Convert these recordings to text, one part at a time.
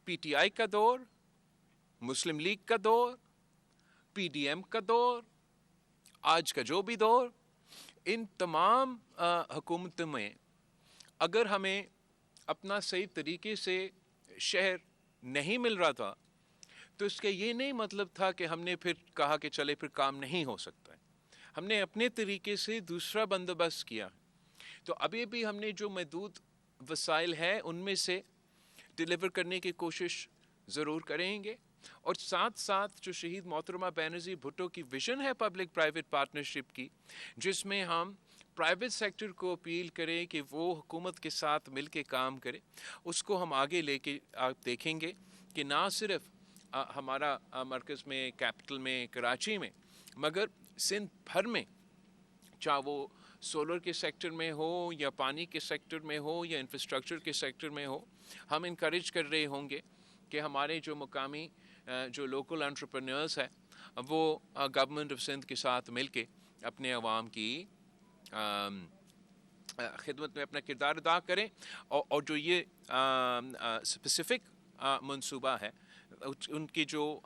P T I کا دور، مسلم league کا دور، پی ڈی ایم کا دور، آج کا جو بھی دور، ان تمام حکومتوں میں اگر ہمیں اپنا صحیح طریقے سے شہر نہیں مل رہا تھا تو اس کا یہ نہیں مطلب تھا کہ ہم نے پھر کہا کہ چلے پھر کام نہیں ہو سکتا ہے. ہم نے اپنے طریقے سے دوسرا بندوبست کیا. تو ابھی بھی ہم نے جو محدود وسائل ہے ان میں سے ڈیلیور کرنے کی کوشش ضرور کریں گے. اور ساتھ ساتھ جو شہید محترمہ بینظیر بھٹو کی ویژن ہے پبلک پرائیویٹ پارٹنرشپ کی، جس میں ہم پرائیویٹ سیکٹر کو اپیل کریں کہ وہ حکومت کے ساتھ مل کے کام کرے، اس کو ہم آگے لے کے آپ دیکھیں گے کہ نہ صرف ہمارا مرکز میں کیپٹل میں کراچی میں مگر سندھ بھر میں، چاہے وہ سولر کے سیکٹر میں ہو یا پانی کے سیکٹر میں ہو یا انفراسٹرکچر کے سیکٹر میں ہو، ہم انکریج کر رہے ہوں گے کہ ہمارے جو مقامی جو لوکل انٹرپرینورز ہیں وہ گورنمنٹ آف سندھ کے ساتھ مل کے اپنے عوام کی خدمت میں اپنا کردار ادا کریں. اور جو یہ اسپیسیفک منصوبہ ہے ان کی جو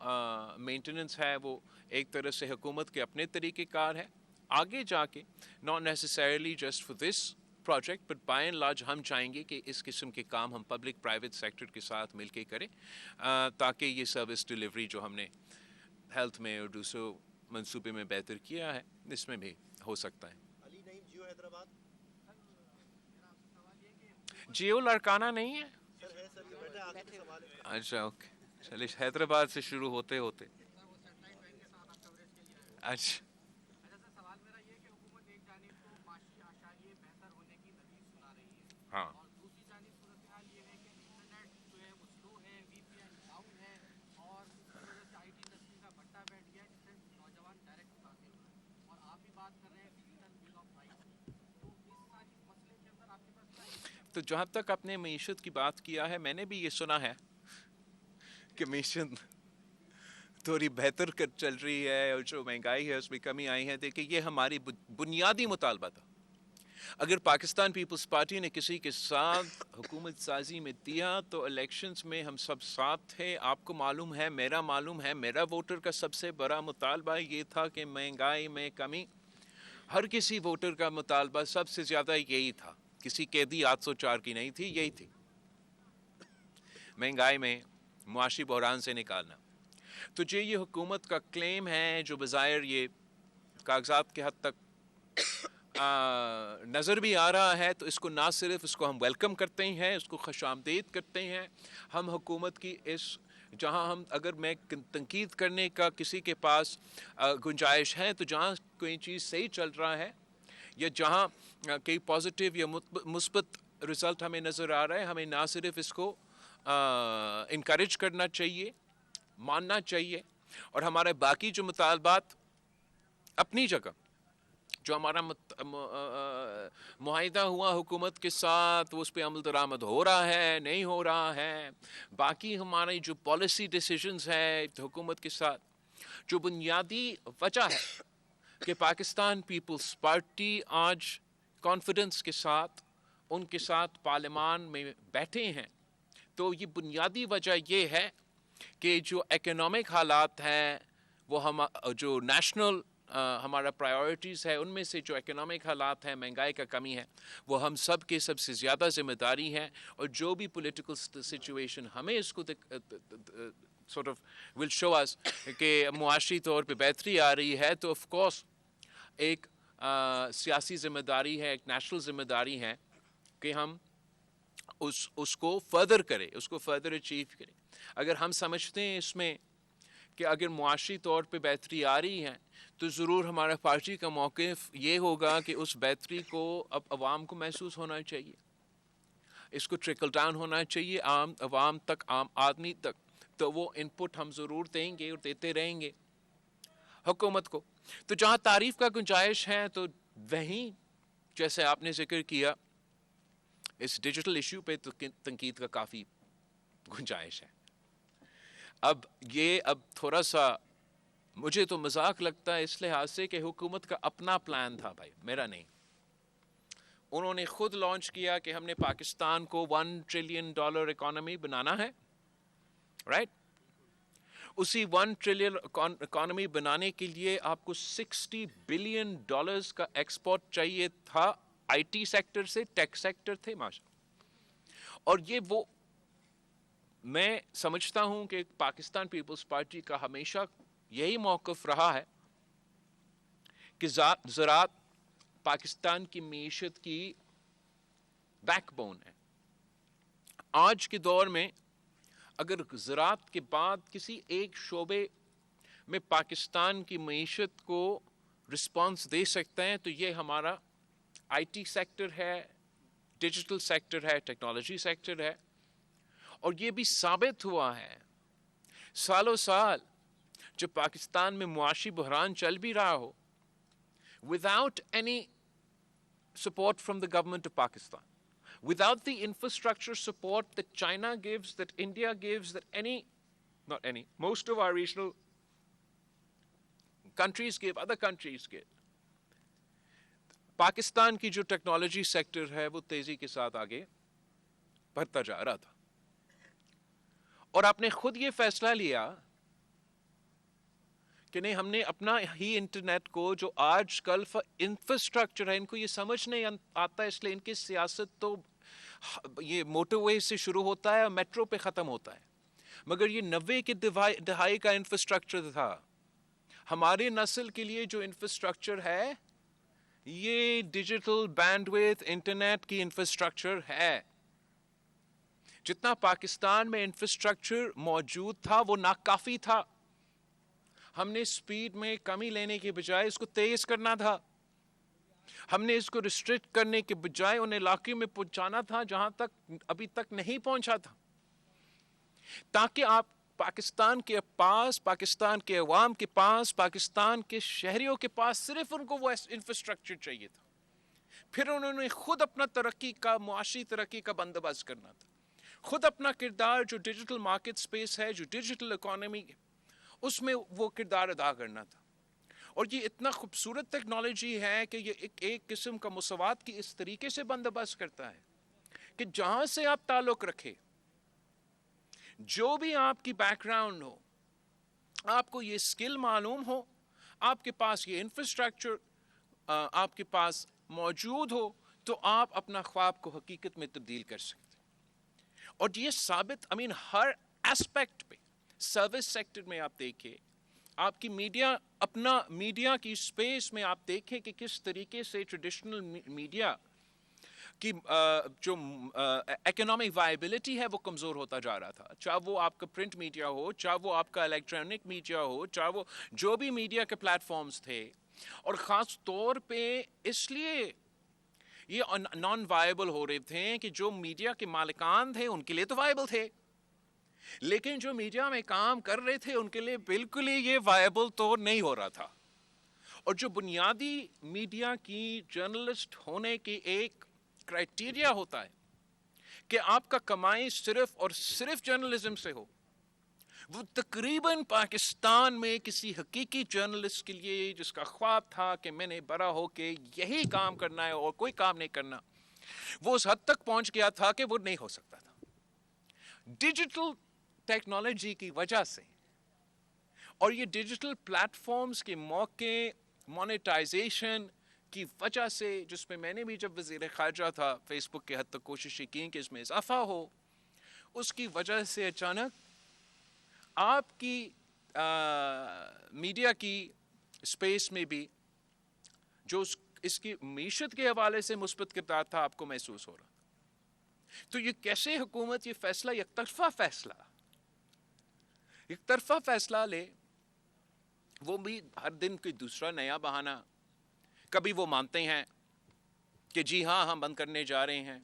مینٹیننس ہے وہ ایک طرح سے حکومت کے اپنے طریقہ کار ہے. آگے جا کے not necessarily just for this project but by and large ہم چاہیں گے کہ اس قسم کے کام ہم پبلک پرائیویٹ سیکٹر کے ساتھ مل کے کریں تاکہ یہ سروس ڈلیوری جو ہم نے ہیلتھ میں اور دوسرے منصوبے میں بہتر کیا ہے اس میں بھی ہو سکتا ہے. علی نعیم جیو حیدرآباد. جیو لڑکانا نہیں ہے. سر ہے سر، یہ بیٹا آخری سوال ہے. اچھا اوکے چلیے حیدرآباد سے شروع ہوتے ہوتے اچھا. سوال میرا یہ کہ حکومت ایک جانب تو معاشی اشاریے بہتر ہونے کی دلیل سنا رہی ہے ہاں اور دوسری جانب صورتحال یہ ہے کہ انٹرنیٹ جو ہے وہ سلو ہے، وی پی این ڈاؤن ہے اور اس کی وجہ سے آئی ٹی انڈسٹری کا بھٹا بیٹھ گیا ہے جس سے نوجوان ڈائریکٹ متاثر ہو رہے ہیں. اور آپ بھی بات کر رہے ہیں ڈیجیٹل بل آف رائٹس کی، تو اس ساری مسئلے کے اندر آپ کے پاس کیا ہے؟ تو جہاں تک آپ نے معیشت کی بات کیا ہے میں نے بھی یہ سنا ہے کہ معیشت تھوڑی بہتر کر چل رہی ہے اور جو مہنگائی ہے اس میں کمی آئی ہے. دیکھیں یہ ہماری بنیادی مطالبہ تھا. اگر پاکستان پیپلز پارٹی نے کسی کے ساتھ حکومت سازی میں دیا تو الیکشنز میں ہم سب ساتھ تھے. آپ کو معلوم ہے، میرا ووٹر کا سب سے بڑا مطالبہ یہ تھا کہ مہنگائی میں کمی. ہر کسی ووٹر کا مطالبہ سب سے زیادہ یہی تھا، کسی قیدی 804 کی نہیں تھی، یہی تھی مہنگائی میں معاشی بحران سے نکالنا. تو جو یہ حکومت کا کلیم ہے جو بظاہر یہ کاغذات کے حد تک نظر بھی آ رہا ہے، تو اس کو نہ صرف اس کو ہم ویلکم کرتے ہیں، اس کو خوش آمدید کرتے ہیں. ہم حکومت کی اس جہاں ہم اگر میں تنقید کرنے کا کسی کے پاس گنجائش ہے تو جہاں کوئی چیز صحیح چل رہا ہے یا جہاں کئی پازیٹیو یا مثبت رزلٹ ہمیں نظر آ رہا ہے، ہمیں نہ صرف اس کو انکریج کرنا چاہیے، ماننا چاہیے. اور ہمارے باقی جو مطالبات اپنی جگہ جو ہمارا معاہدہ ہوا حکومت کے ساتھ وہ اس پہ عمل درآمد ہو رہا ہے نہیں ہو رہا ہے، باقی ہماری جو پالیسی ڈیسیجنز ہے حکومت کے ساتھ، جو بنیادی وجہ ہے کہ پاکستان پیپلز پارٹی آج کانفیڈنس کے ساتھ ان کے ساتھ پارلیمان میں بیٹھے ہیں، تو یہ بنیادی وجہ یہ ہے کہ جو اکنامک حالات ہیں وہ ہم جو نیشنل ہمارا پرائیورٹیز ہے ان میں سے جو اکنامک حالات ہیں، مہنگائی کا کمی ہے، وہ ہم سب کے سب سے زیادہ ذمہ داری ہے. اور جو بھی پولیٹیکل سچویشن ہمیں اس کو sort of will show us کہ معاشی طور پہ بہتری آ رہی ہے، تو آف کورس ایک سیاسی ذمہ داری ہے، ایک نیشنل ذمہ داری ہے کہ ہم اس کو فردر کریں، اس کو فردر اچیو کریں. اگر ہم سمجھتے ہیں اس میں کہ اگر معاشی طور پہ بہتری آ رہی ہے تو ضرور ہمارا پارٹی کا موقف یہ ہوگا کہ اس بہتری کو اب عوام کو محسوس ہونا چاہیے، اس کو ٹرکل ڈاؤن ہونا چاہیے عام عوام تک، عام آدمی تک. تو وہ ان پٹ ہم ضرور دیں گے اور دیتے رہیں گے حکومت کو. تو جہاں تعریف کا گنجائش ہے تو وہیں جیسے آپ نے ذکر کیا اس ڈیجیٹل ایشو پہ تو تنقید کا کافی گنجائش ہے. اب تھوڑا سا مجھے تو مذاق لگتا ہے اس لحاظ سے کہ حکومت کا اپنا پلان تھا بھائی، میرا نہیں. انہوں نے خود لانچ کیا کہ ہم نے پاکستان کو $1 ٹریلین اکانومی بنانا ہے رائٹ. اسی 1 ٹریلین اکانومی بنانے کے لیے آپ کو $60 بلین کا ایکسپورٹ چاہیے تھا آئی ٹی سیکٹر سے, ٹیک سیکٹر تھے ماشاء. اور یہ وہ میں سمجھتا ہوں کہ پاکستان پیپلز پارٹی کا ہمیشہ یہی موقف رہا ہے کہ زراعت پاکستان کی معیشت کی بیک بون ہے. آج کے دور میں اگر زراعت کے بعد کسی ایک شعبے میں پاکستان کی معیشت کو رسپانس دے سکتے ہیں تو یہ ہمارا آئی ٹی سیکٹر ہے, ڈیجیٹل سیکٹر ہے, ٹیکنالوجی سیکٹر ہے. اور یہ بھی ثابت ہوا ہے سالوں سال جب پاکستان میں معاشی بحران چل بھی رہا ہو, without any support from the government of Pakistan, without the infrastructure support that China gives, that India gives, that most of our regional countries give, other countries give. Pakistan کی جو ٹیکنالوجی سیکٹر ہے وہ تیزی کے ساتھ آگے بڑھتا جا رہا تھا. اور آپ نے خود یہ فیصلہ لیا کہ نہیں, ہم نے اپنا ہی انٹرنیٹ کو جو آج کل انفراسٹرکچر ہے, ان کو یہ سمجھ نہیں آتا, اس لیے ان کی سیاست تو یہ موٹر وے سے شروع ہوتا ہے اور میٹرو پہ ختم ہوتا ہے. مگر یہ 90 کی دہائی کا انفراسٹرکچر تھا. ہماری نسل کے لیے جو انفراسٹرکچر ہے یہ ڈیجیٹل بینڈ ویتھ انٹرنیٹ کی انفراسٹرکچر ہے. جتنا پاکستان میں انفراسٹرکچر موجود تھا وہ ناکافی تھا. ہم نے سپیڈ میں کمی لینے کے بجائے اس کو تیز کرنا تھا. ہم نے اس کو ریسٹرکٹ کرنے کے بجائے ان علاقے میں پہنچانا تھا جہاں تک ابھی تک نہیں پہنچا تھا, تاکہ آپ پاکستان کے پاس, پاکستان کے عوام کے پاس, پاکستان کے شہریوں کے پاس صرف ان کو وہ انفراسٹرکچر چاہیے تھا. پھر انہوں نے خود اپنا ترقی کا, معاشی ترقی کا بندوبست کرنا تھا. خود اپنا کردار جو ڈیجیٹل مارکیٹ سپیس ہے, جو ڈیجیٹل اکانومی, اس میں وہ کردار ادا کرنا تھا. اور یہ اتنا خوبصورت ٹیکنالوجی ہے کہ یہ ایک قسم کا مساوات کی اس طریقے سے بندوبست کرتا ہے کہ جہاں سے آپ تعلق رکھے, جو بھی آپ کی بیک گراؤنڈ ہو, آپ کو یہ سکل معلوم ہو, آپ کے پاس یہ انفراسٹرکچر آپ کے پاس موجود ہو, تو آپ اپنا خواب کو حقیقت میں تبدیل کر سکتے. اور یہ ثابت ہر ایسپیکٹ پہ, سروس سیکٹر میں آپ دیکھیں, آپ کی میڈیا, اپنا میڈیا کی سپیس میں آپ دیکھیں کہ کس طریقے سے ٹریڈیشنل میڈیا کی جو اکنامک وائبلٹی ہے وہ کمزور ہوتا جا رہا تھا. چاہے وہ آپ کا پرنٹ میڈیا ہو, چاہے وہ آپ کا الیکٹرانک میڈیا ہو, چاہے وہ جو بھی میڈیا کے پلیٹ فارمز تھے. اور خاص طور پہ اس لیے یہ نان وائبل ہو رہے تھے کہ جو میڈیا کے مالکان تھے ان کے لیے تو وائبل تھے, لیکن جو میڈیا میں کام کر رہے تھے ان کے لیے بالکل ہی یہ وائبل تو نہیں ہو رہا تھا. اور جو بنیادی میڈیا کی جرنلسٹ ہونے کی ایک کرائٹیریا ہوتا ہے کہ آپ کا کمائی صرف اور صرف جرنلزم سے ہو, وہ تقریباً پاکستان میں کسی حقیقی جرنلسٹ کے لیے جس کا خواب تھا کہ میں نے بڑا ہو کے یہی کام کرنا ہے اور کوئی کام نہیں کرنا, وہ اس حد تک پہنچ گیا تھا کہ وہ نہیں ہو سکتا تھا. ڈیجیٹل ٹیکنالوجی کی وجہ سے اور یہ ڈیجیٹل پلیٹ فارمز کے موقع, مونیٹائزیشن کی وجہ سے, جس میں نے بھی جب وزیر خارجہ تھا فیس بک کے حد تک کوششیں کی کہ اس میں اضافہ ہو, اس کی وجہ سے اچانک آپ کی میڈیا کی سپیس میں بھی جو اس کی معیشت کے حوالے سے مثبت کردار تھا آپ کو محسوس ہو رہا. تو یہ کیسے حکومت یہ فیصلہ, یک طرفہ فیصلہ لے, وہ بھی ہر دن کوئی دوسرا نیا بہانہ. کبھی وہ مانتے ہیں کہ جی ہاں ہم بند کرنے جا رہے ہیں,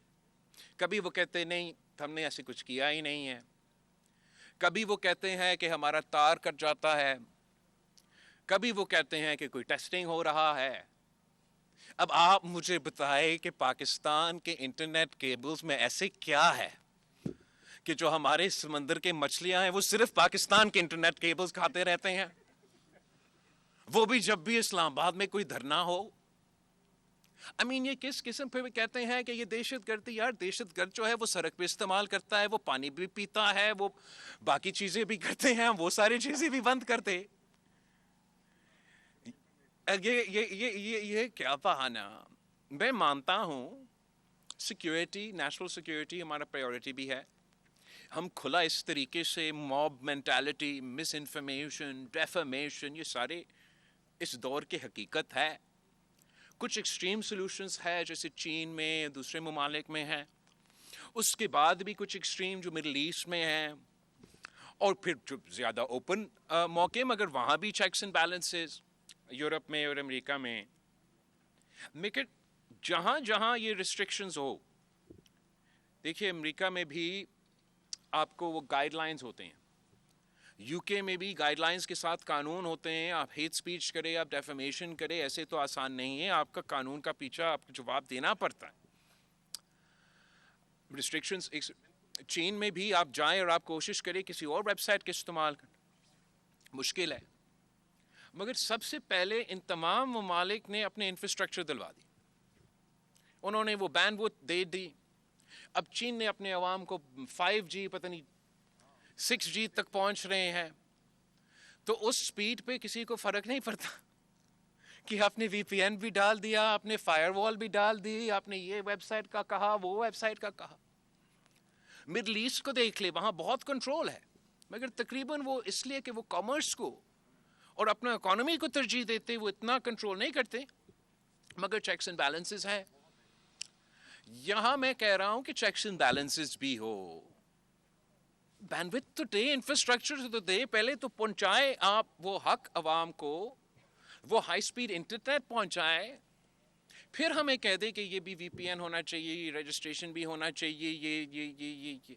کبھی وہ کہتے نہیں ہم نے ایسے کچھ کیا ہی نہیں ہے, کبھی وہ کہتے ہیں کہ ہمارا تار کٹ جاتا ہے, کبھی وہ کہتے ہیں کہ کوئی ٹیسٹنگ ہو رہا ہے. اب آپ مجھے بتائیں کہ پاکستان کے انٹرنیٹ کیبلز میں ایسے کیا ہے کہ جو ہمارے سمندر کے مچھلیاں ہیں وہ صرف پاکستان کے انٹرنیٹ کیبلز کھاتے رہتے ہیں, وہ بھی جب بھی اسلام آباد میں کوئی دھرنا ہو, I mean یہ کس قسم پہ کہتے ہیں کہ یہ دہشت گردی. یار دہشت گرد جو ہے وہ سڑک پہ استعمال کرتا ہے, وہ پانی بھی پیتا ہے, وہ باقی چیزیں بھی کرتے ہیں, وہ ساری چیزیں بھی بند کرتے. یہ کیا بہانا. میں مانتا ہوں سیکیورٹی, نیشنل سیکیورٹی ہمارا پریورٹی بھی ہے. ہم کھلا اس طریقے سے موب مینٹالٹی, مس انفارمیشن, ڈیفامیشن, یہ سارے اس دور کی حقیقت ہے. کچھ ایکسٹریم سولوشنز ہے جیسے چین میں, دوسرے ممالک میں ہیں. اس کے بعد بھی کچھ ایکسٹریم جو مڈل ایسٹ میں ہیں, اور پھر جو زیادہ اوپن موقع, مگر وہاں بھی چیکس اینڈ بیلنسز یورپ میں اور امریکہ میں. مگر جہاں جہاں یہ ریسٹرکشنز ہو, دیکھیے امریکہ میں بھی آپ کو وہ گائیڈ لائنز ہوتے ہیں, یو کے میں بھی گائیڈ لائنز کے ساتھ قانون ہوتے ہیں. آپ ہیٹ سپیچ کرے, آپ ڈیفیمیشن کرے, ایسے تو آسان نہیں ہے. آپ کا قانون کا پیچھا آپ کو جواب دینا پڑتا ہے. ریسٹرکشنز چین میں بھی آپ جائیں اور آپ کوشش کریں کسی اور ویب سائٹ کا استعمال کریں, مشکل ہے. مگر سب سے پہلے ان تمام ممالک نے اپنے انفراسٹرکچر دلوا دی, انہوں نے وہ بینڈ وڈتھ دے دی. اب چین نے اپنے عوام کو 5G پتہ نہیں 6G تک پہنچ رہے ہیں, تو اس سپیڈ پہ کسی کو فرق نہیں پڑتا کہ آپ نے وی پی این بھی ڈال دیا, آپ نے فائر وال بھی ڈال دی, آپ نے یہ ویب سائٹ کا کہا, وہ ویب سائٹ کا کہا. مڈل ایسٹ کو دیکھ لے, وہاں بہت کنٹرول ہے, مگر تقریباً وہ اس لیے کہ وہ کامرس کو اور اپنا اکانومی کو ترجیح دیتے, وہ اتنا کنٹرول نہیں کرتے. مگر چیکس اینڈ بیلنسز ہیں. یہاں میں کہہ رہا ہوں کہ چیکس اینڈ بیلنسز بھی ہو, بینڈوڈتھ تو دے, انفراسٹرکچر تو دے, پہلے تو پہنچائے آپ وہ حق عوام کو, وہ ہائی سپیڈ انٹرنیٹ پہنچائے, پھر ہمیں کہہ دے کہ یہ بھی وی پی این ہونا چاہیے, یہ رجسٹریشن بھی ہونا چاہیے, یہ.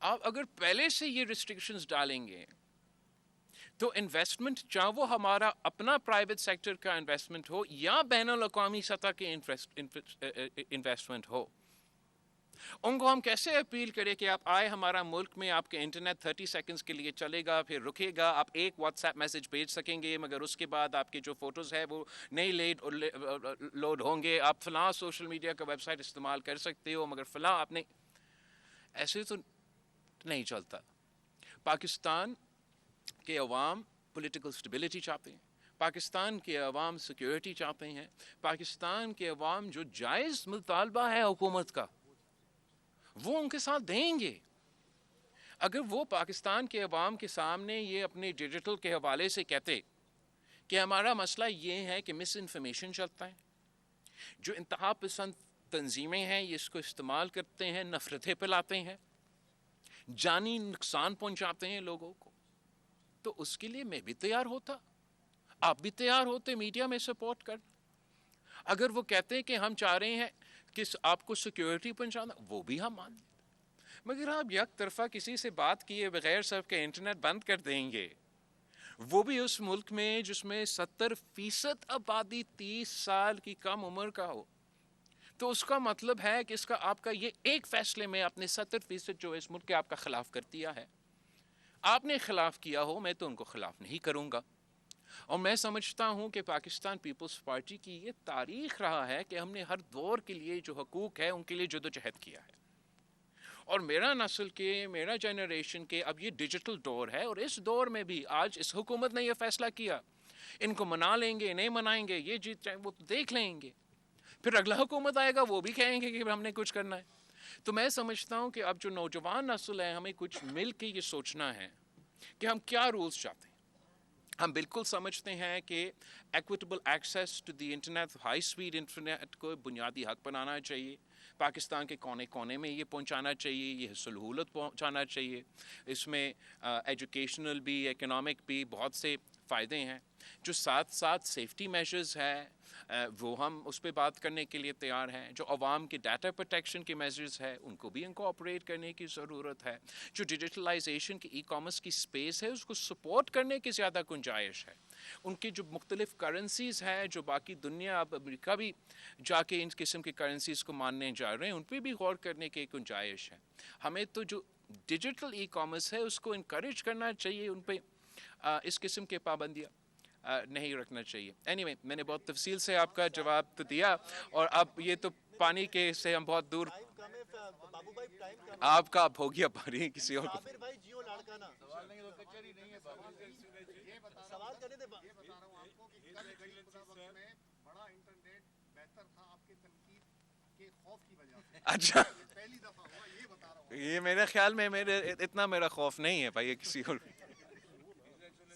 آپ اگر پہلے سے یہ ریسٹرکشنز ڈالیں گے تو انویسٹمنٹ, چاہے وہ ہمارا اپنا پرائیویٹ سیکٹر کا انویسٹمنٹ ہو یا بین الاقوامی سطح کے انویسٹمنٹ ہو, ان کو ہم کیسے اپیل کریں کہ آپ آئے ہمارا ملک میں, آپ کا انٹرنیٹ 30 سیکنڈز کے لیے چلے گا, پھر رکے گا, آپ ایک واٹس ایپ میسج بھیج سکیں گے, مگر اس کے بعد آپ کے جو فوٹوز ہیں وہ نہیں لوڈ ہوں گے. آپ فلاں سوشل میڈیا کا ویب سائٹ استعمال کر سکتے ہو, مگر فلاں آپ نے, ایسے تو نہیں چلتا. پاکستان کے عوام پولیٹیکل سٹیبلٹی چاہتے ہیں, پاکستان کے عوام سیکیورٹی چاہتے ہیں, پاکستان کے عوام جو جائز مطالبہ ہے حکومت کا وہ ان کے ساتھ دیں گے. اگر وہ پاکستان کے عوام کے سامنے یہ اپنے ڈیجیٹل کے حوالے سے کہتے کہ ہمارا مسئلہ یہ ہے کہ مس انفارمیشن چلتا ہے, جو انتہا پسند تنظیمیں ہیں یہ اس کو استعمال کرتے ہیں, نفرتیں پھیلاتے ہیں, جانی نقصان پہنچاتے ہیں لوگوں کو, تو اس کے لیے میں بھی تیار ہوتا, آپ بھی تیار ہوتے میڈیا میں سپورٹ کر. اگر وہ کہتے ہیں کہ ہم چاہ رہے ہیں کہ آپ کو سیکیورٹی پہنچانا, وہ بھی ہم مان لیں. مگر آپ یک طرفہ کسی سے بات کیے بغیر سب کا انٹرنیٹ بند کر دیں گے, وہ بھی اس ملک میں جس میں 70% آبادی 30 سال کی کم عمر کا ہو, تو اس کا مطلب ہے کہ اس کا آپ کا یہ ایک فیصلے میں آپ نے 70% جو اس ملک کے آپ کا خلاف کر دیا ہے. آپ نے خلاف کیا ہو, میں تو ان کو خلاف نہیں کروں گا. اور میں سمجھتا ہوں کہ پاکستان پیپلز پارٹی کی یہ تاریخ رہا ہے کہ ہم نے ہر دور کے لیے جو حقوق ہے ان کے لیے جدوجہد کیا ہے. اور میرا نسل کے, میرا جنریشن کے اب یہ ڈیجیٹل دور ہے, اور اس دور میں بھی آج اس حکومت نے یہ فیصلہ کیا, ان کو منا لیں گے نہیں منائیں گے, یہ جیت جائیں وہ دیکھ لیں گے, پھر اگلا حکومت آئے گا وہ بھی کہیں گے کہ ہم نے کچھ کرنا ہے. تو میں سمجھتا ہوں کہ اب جو نوجوان نسل ہے ہمیں کچھ مل کے یہ سوچنا ہے کہ ہم کیا رولز چاہتے ہیں. ہم بالکل سمجھتے ہیں کہ equitable access to the internet, high speed internet کو بنیادی حق بنانا چاہیے, پاکستان کے کونے کونے میں یہ پہنچانا چاہیے, یہ سہولت پہنچانا چاہیے. اس میں ایجوکیشنل بھی, اکنامک بھی بہت سے فائدے ہیں. جو ساتھ ساتھ سیفٹی میجرز ہے وہ ہم اس پہ بات کرنے کے لیے تیار ہیں. جو عوام کے ڈیٹا پروٹیکشن کے میجرز ہے ان کو بھی انکارپوریٹ کرنے کی ضرورت ہے. جو ڈیجیٹلائزیشن کی ای کامرس کی سپیس ہے اس کو سپورٹ کرنے کی زیادہ گنجائش ہے. ان کی جو مختلف کرنسیز ہے, جو باقی دنیا, اب امریکہ بھی جا کے ان قسم کی کرنسیز کو ماننے جا رہے ہیں, ان پہ بھی غور کرنے کی گنجائش ہے. ہمیں تو جو ڈیجیٹل ای کامرس ہے اس کو انکریج کرنا چاہیے, ان پہ اس قسم کے پابندیاں نہیں رکھنا چاہیے. Anyway, میں نے بہت تفصیل سے آپ کا جواب تو دیا, اور اب یہ تو پانی کے سے ہم بہت دور. ٹائم کم ہے بابو بھائی, ٹائم کم ہے. آپ کا اب ہو گیا پانی, کسی اور کو. صابر بھائی جیو لاڑکانہ سوال نہیں تو کچہری نہیں ہے یہ بتا سوال کرنے دے. یہ بتا رہا ہوں آپ کو کہ کل غریب خدا بخش میں بڑا انٹرنیٹ بہتر تھا آپ کے تنقید کے خوف کی وجہ سے. اچھا, یہ پہلی دفعہ ہوا, یہ بتا رہا ہوں. یہ میرے خیال میں اتنا میرا خوف نہیں ہے بھائی, یہ کسی اور.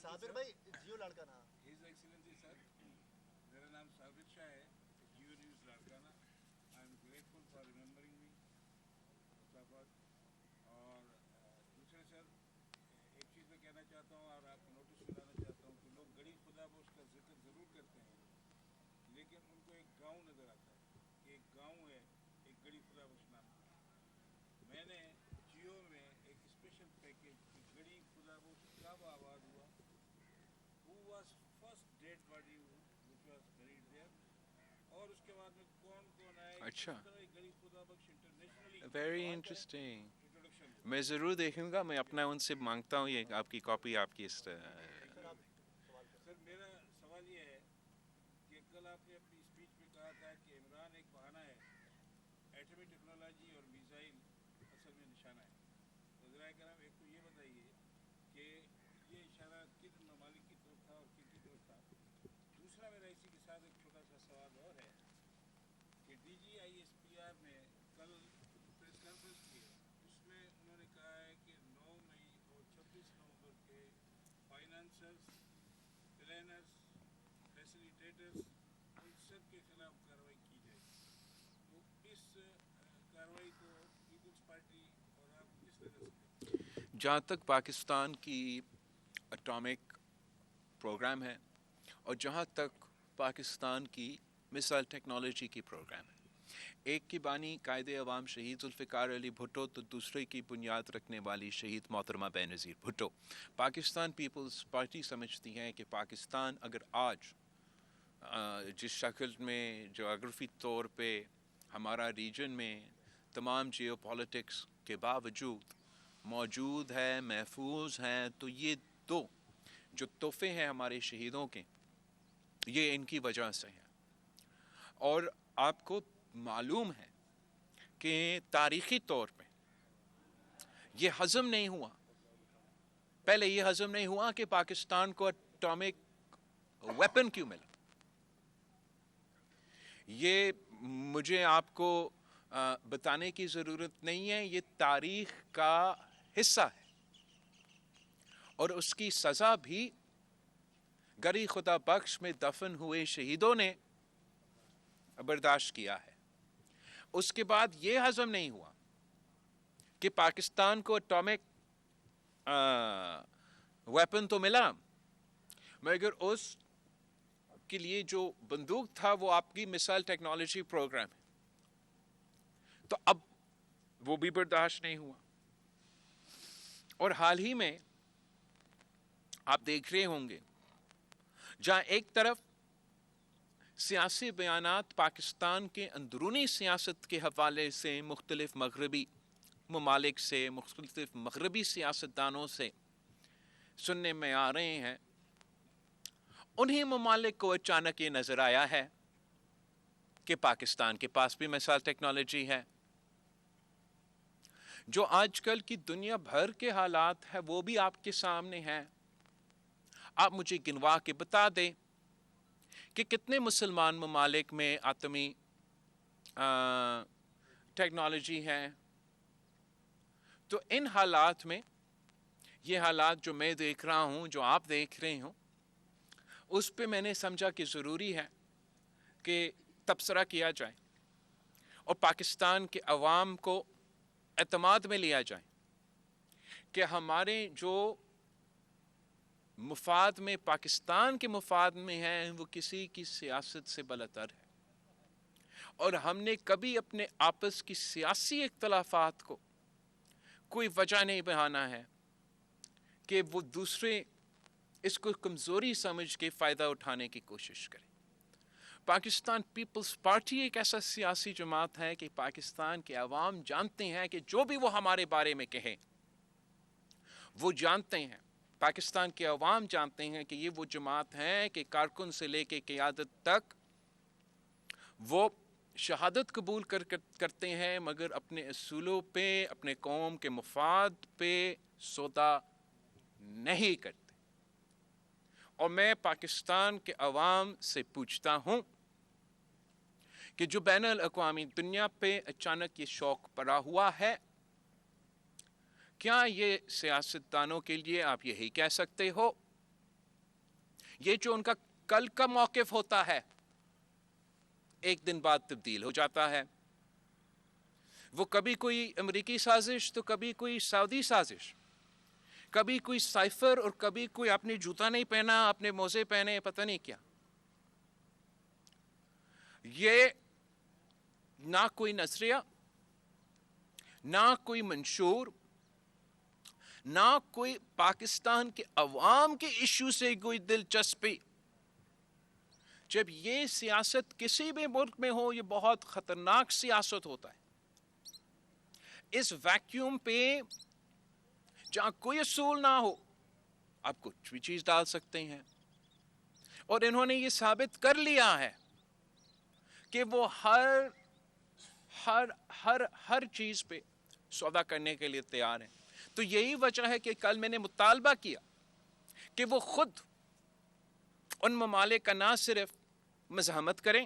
صابر بھائی Jio Larkana. His Excellency Sir, میرا نام ثابت شاہ ہے, Geo news Larkana. I am grateful for remembering me. اور دوسرے سر, ایک چیز میں کہنا چاہتا ہوں اور آپ کو نوٹس دلانا چاہتا ہوں کہ لوگ گڑی خدا بخش کا ذکر ضرور کرتے ہیں, لیکن ان کو ایک گاؤں نظر آتا ہے. ایک گاؤں ہے, ایک گڑی خدا بخش نام کا. میں نے جیو میں ایک اسپیشل پیکیج کی گڑی خدا بخش کب آباد ہوا, who was first dead body which was buried there, اور اس کے بعد میں کون کون آئے. اچھا, گڑی خدا بخش انٹرنیشنلی ویری انٹرسٹنگ. انٹروڈکشن. میں ضرور دیکھوں گا, میں اپنا ان سے مانگتا ہوں یہ آپ کی کاپی, آپ کی. سر میرا سوال یہ ہے کہ کل آپ نے اپنی اسپیچ میں کہا تھا کہ عمران ایک بہانہ ہے, ایٹمی ٹیکنالوجی اور میزائل اصل میں نشانہ ہے. تو ذرائع کرام ایک تو یہ بتائیے کہ یہ اشارہ کن ممالک کی طرف تھا اور کن کی طرف تھا. دوسرا میرا اسی کے ساتھ ایک چھوٹا سا سوال اور ہے کہ D G I S P R نے کل پریس کانفرنس کی ہے, اس میں انہوں نے کہا ہے کہ 9 مئی اور 26 نومبر کے فائنانسرز, پلانرز, فیسیلیٹیٹرز, ان سب کے خلاف کارروائی کی جائے. تو اس کارروائی کو پیپلز پارٹی اور آپ کس طرح سے؟ جہاں تک پاکستان کی اٹامک پروگرام ہے, اور جہاں تک پاکستان کی مثال ٹیکنالوجی کی پروگرام ہے, ایک کی بانی قائد عوام شہید ذوالفقار علی بھٹو, تو دوسرے کی بنیاد رکھنے والی شہید محترمہ بینظیر بھٹو. پاکستان پیپلز پارٹی سمجھتی ہے کہ پاکستان اگر آج جس شکل میں جغرافی طور پہ ہمارا ریجن میں تمام جیو پالیٹکس کے باوجود موجود ہے, محفوظ ہیں, تو یہ دو جو تحفے ہیں ہمارے شہیدوں کے, یہ ان کی وجہ سے ہیں. اور آپ کو معلوم ہے کہ تاریخی طور پہ یہ ہضم نہیں ہوا, پہلے یہ ہضم نہیں ہوا کہ پاکستان کو اٹامک ویپن کیوں ملا. یہ مجھے آپ کو بتانے کی ضرورت نہیں ہے, یہ تاریخ کا حصہ ہے, اور اس کی سزا بھی گڑی خدا بخش میں دفن ہوئے شہیدوں نے برداشت کیا ہے. اس کے بعد یہ ہضم نہیں ہوا کہ پاکستان کو اٹامک ویپن تو ملا, مگر اس کے لیے جو بندوق تھا وہ آپ کی مثال ٹیکنالوجی پروگرام ہے, تو اب وہ بھی برداشت نہیں ہوا. اور حال ہی میں آپ دیکھ رہے ہوں گے جہاں ایک طرف سیاسی بیانات پاکستان کے اندرونی سیاست کے حوالے سے مختلف مغربی ممالک سے, مختلف مغربی سیاستدانوں سے سننے میں آ رہے ہیں, انہی ممالک کو اچانک یہ نظر آیا ہے کہ پاکستان کے پاس بھی مثال ٹیکنالوجی ہے. جو آج کل کی دنیا بھر کے حالات ہیں وہ بھی آپ کے سامنے ہیں. آپ مجھے گنوا کے بتا دیں کہ کتنے مسلمان ممالک میں آتمی ٹیکنالوجی ہے. تو ان حالات میں, یہ حالات جو میں دیکھ رہا ہوں, جو آپ دیکھ رہے ہوں, اس پہ میں نے سمجھا کہ ضروری ہے کہ تبصرہ کیا جائے اور پاکستان کے عوام کو اعتماد میں لیا جائے کہ ہمارے جو مفاد میں, پاکستان کے مفاد میں ہیں, وہ کسی کی سیاست سے بالاتر ہے. اور ہم نے کبھی اپنے آپس کی سیاسی اختلافات کو کوئی وجہ نہیں بنانا ہے کہ وہ دوسرے اس کو کمزوری سمجھ کے فائدہ اٹھانے کی کوشش کریں. پاکستان پیپلز پارٹی ایک ایسا سیاسی جماعت ہے کہ پاکستان کے عوام جانتے ہیں کہ جو بھی وہ ہمارے بارے میں کہیں, وہ جانتے ہیں پاکستان کے عوام جانتے ہیں کہ یہ وہ جماعت ہے کہ کارکن سے لے کے قیادت تک وہ شہادت قبول کرتے ہیں، مگر اپنے اصولوں پہ، اپنے قوم کے مفاد پہ سودا نہیں کرتے. اور میں پاکستان کے عوام سے پوچھتا ہوں کہ جو بین الاقوامی دنیا پہ اچانک یہ شوق پڑا ہوا ہے، کیا یہ سیاستدانوں کے لیے آپ یہی کہہ سکتے ہو؟ یہ جو ان کا کل کا موقف ہوتا ہے ایک دن بعد تبدیل ہو جاتا ہے. وہ کبھی کوئی امریکی سازش تو کبھی کوئی سعودی سازش، کبھی کوئی سائفر اور کبھی کوئی اپنے جوتا نہیں پہنا، اپنے موزے پہنے، پتہ نہیں کیا. یہ نہ کوئی نظریہ، نہ کوئی منشور، نہ کوئی پاکستان کے عوام کے ایشو سے کوئی دلچسپی. جب یہ سیاست کسی بھی ملک میں ہو، یہ بہت خطرناک سیاست ہوتا ہے. اس ویکیوم پہ جہاں کوئی اصول نہ ہو، آپ کچھ بھی چیز ڈال سکتے ہیں. اور انہوں نے یہ ثابت کر لیا ہے کہ وہ ہر چیز پہ سودا کرنے کے لیے تیار ہیں. تو یہی وجہ ہے کہ کل میں نے مطالبہ کیا کہ وہ خود ان ممالک کا نہ صرف مزاحمت کریں،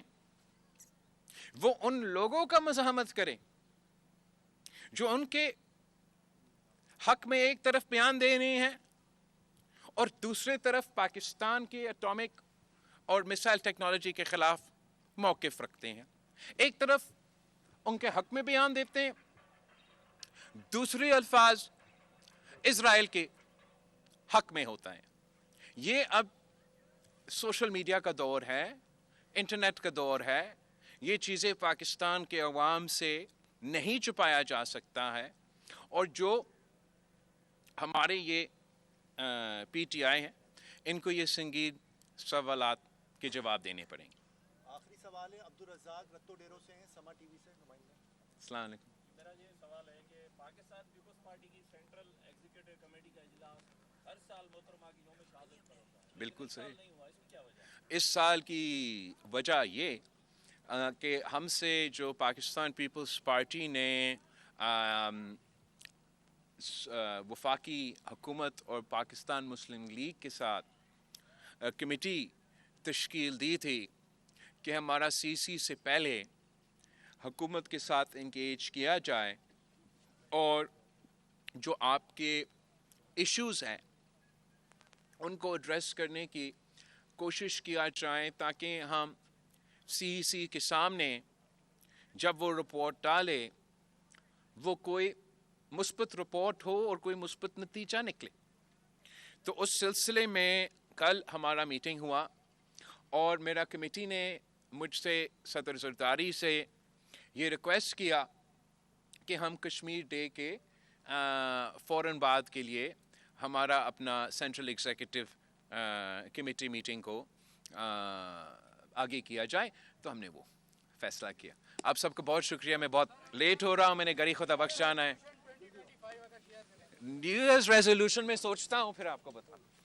وہ ان لوگوں کا مزاحمت کریں جو ان کے حق میں ایک طرف بیان دے رہے ہیں اور دوسرے طرف پاکستان کے ایٹامک اور میسائل ٹیکنالوجی کے خلاف موقف رکھتے ہیں. ایک طرف ان کے حق میں بیان دیتے ہیں، دوسرے الفاظ اسرائیل کے حق میں ہوتا ہے. یہ اب سوشل میڈیا کا دور ہے، انٹرنیٹ کا دور ہے. یہ چیزیں پاکستان کے عوام سے نہیں چھپایا جا سکتا ہے. اور جو ہمارے یہ پی ٹی آئی ہیں، ان کو یہ سنگین سوالات کے جواب دینے پڑیں گے. آخری سوال ہے عبدالرزاق رتو ڈیرو سے ہیں، سما ٹی وی سے نمائندہ. السلام علیکم. میرا یہ سوال ہے کہ پاکستان پیپلز پارٹی کی سینٹرل ایگزیکٹو کمیٹی کا اجلاس ہر سال محترمہ کی یوم شہادت پر ہوتا ہے، بالکل اس سال صحیح. نہیں ہوا، اس کی کیا وجہ ہے؟ اس سال کی وجہ یہ کہ ہم سے جو پاکستان پیپلز پارٹی نے وفاقی حکومت اور پاکستان مسلم لیگ کے ساتھ کمیٹی تشکیل دی تھی کہ ہمارا سی سی سے پہلے حکومت کے ساتھ انگیج کیا جائے اور جو آپ کے ایشوز ہیں ان کو ایڈریس کرنے کی کوشش کیا جائے، تاکہ ہم سی سی کے سامنے جب وہ رپورٹ ڈالے وہ کوئی مثبت رپورٹ ہو اور کوئی مثبت نتیجہ نکلے. تو اس سلسلے میں کل ہمارا میٹنگ ہوا اور میرا کمیٹی نے مجھ سے صدر زرداری سے یہ ریکویسٹ کیا کہ ہم کشمیر ڈے کے فوراً بعد کے لیے ہمارا اپنا سینٹرل ایگزیکٹو کمیٹی میٹنگ کو آگے کیا جائے. تو ہم نے وہ فیصلہ کیا. آپ سب کو بہت شکریہ. میں بہت لیٹ ہو رہا ہوں، میں نے گھڑی خدا بخش جانا ہے. نیو ایئرز ریزولوشن میں سوچتا ہوں، پھر آپ کو بتاؤں.